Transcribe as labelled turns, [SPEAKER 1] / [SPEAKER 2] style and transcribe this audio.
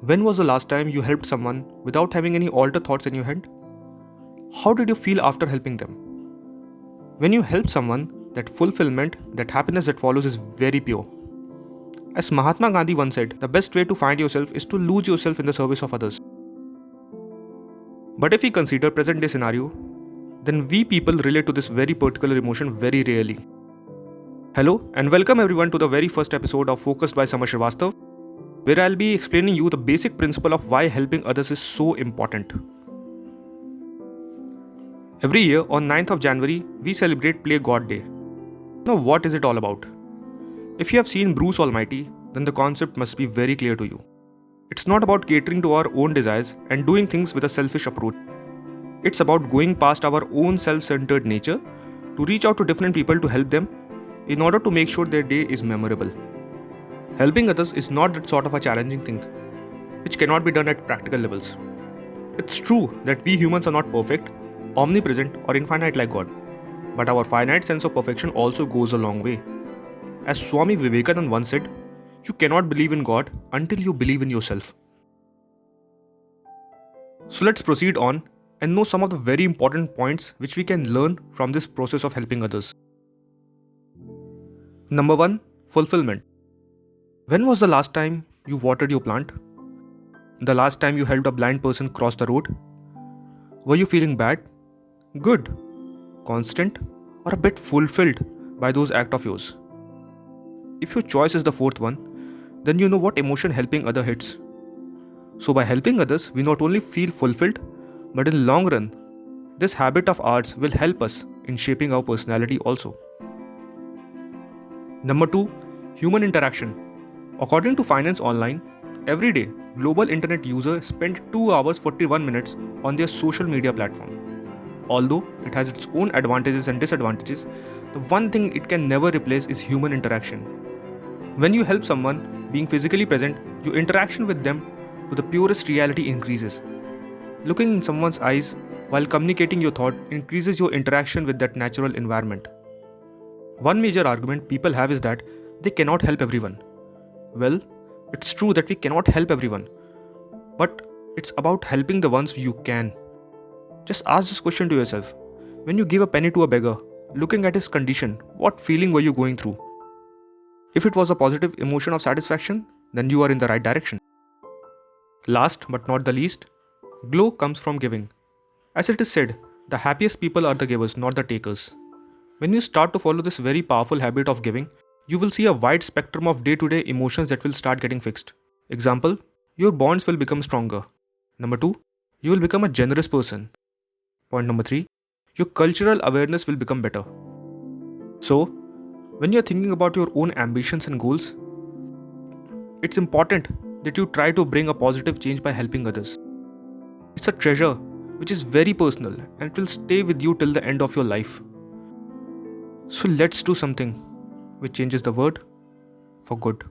[SPEAKER 1] When was the last time you helped someone without having any alter thoughts in your head? How did you feel after helping them? When you help someone, that fulfillment, that happiness that follows is very pure. As Mahatma Gandhi once said, the best way to find yourself is to lose yourself in the service of others. But if we consider present day scenario, then we people relate to this very particular emotion very rarely. Hello and welcome everyone to the very first episode of Focused by Samar Srivastav, where I'll be explaining you the basic principle of why helping others is so important. Every year on 9th of January, we celebrate Play God Day. Now what is it all about? If you have seen Bruce Almighty, then the concept must be very clear to you. It's not about catering to our own desires and doing things with a selfish approach. It's about going past our own self-centered nature to reach out to different people to help them in order to make sure their day is memorable. Helping others is not that sort of a challenging thing, which cannot be done at practical levels. It's true that we humans are not perfect, omnipresent or infinite like God, but our finite sense of perfection also goes a long way. As Swami Vivekananda once said, you cannot believe in God until you believe in yourself. So let's proceed on and know some of the very important points which we can learn from this process of helping others. Number 1. Fulfillment. When was the last time you watered your plant? The last time you helped a blind person cross the road? Were you feeling bad, good, constant, or a bit fulfilled by those acts of yours? If your choice is the fourth one, then you know what emotion helping other hits. So by helping others, we not only feel fulfilled, but in long run, this habit of ours will help us in shaping our personality also. Number 2. Human interaction. According to Finance Online, every day, global internet users spend 2 hours 41 minutes on their social media platform. Although it has its own advantages and disadvantages, the one thing it can never replace is human interaction. When you help someone being physically present, your interaction with them to the purest reality increases. Looking in someone's eyes while communicating your thought increases your interaction with that natural environment. One major argument people have is that they cannot help everyone. Well, it's true that we cannot help everyone, but it's about helping the ones you can. Just ask this question to yourself. When you give a penny to a beggar, looking at his condition, what feeling were you going through? If it was a positive emotion of satisfaction, then you are in the right direction. Last but not the least, glow comes from giving. As it is said, the happiest people are the givers, not the takers. When you start to follow this very powerful habit of giving, you will see a wide spectrum of day-to-day emotions that will start getting fixed. Example, your bonds will become stronger. Number 2, you will become a generous person. Point number 3, your cultural awareness will become better. So, when you are thinking about your own ambitions and goals, it's important that you try to bring a positive change by helping others. It's a treasure which is very personal and it will stay with you till the end of your life. So let's do something which changes the world for good.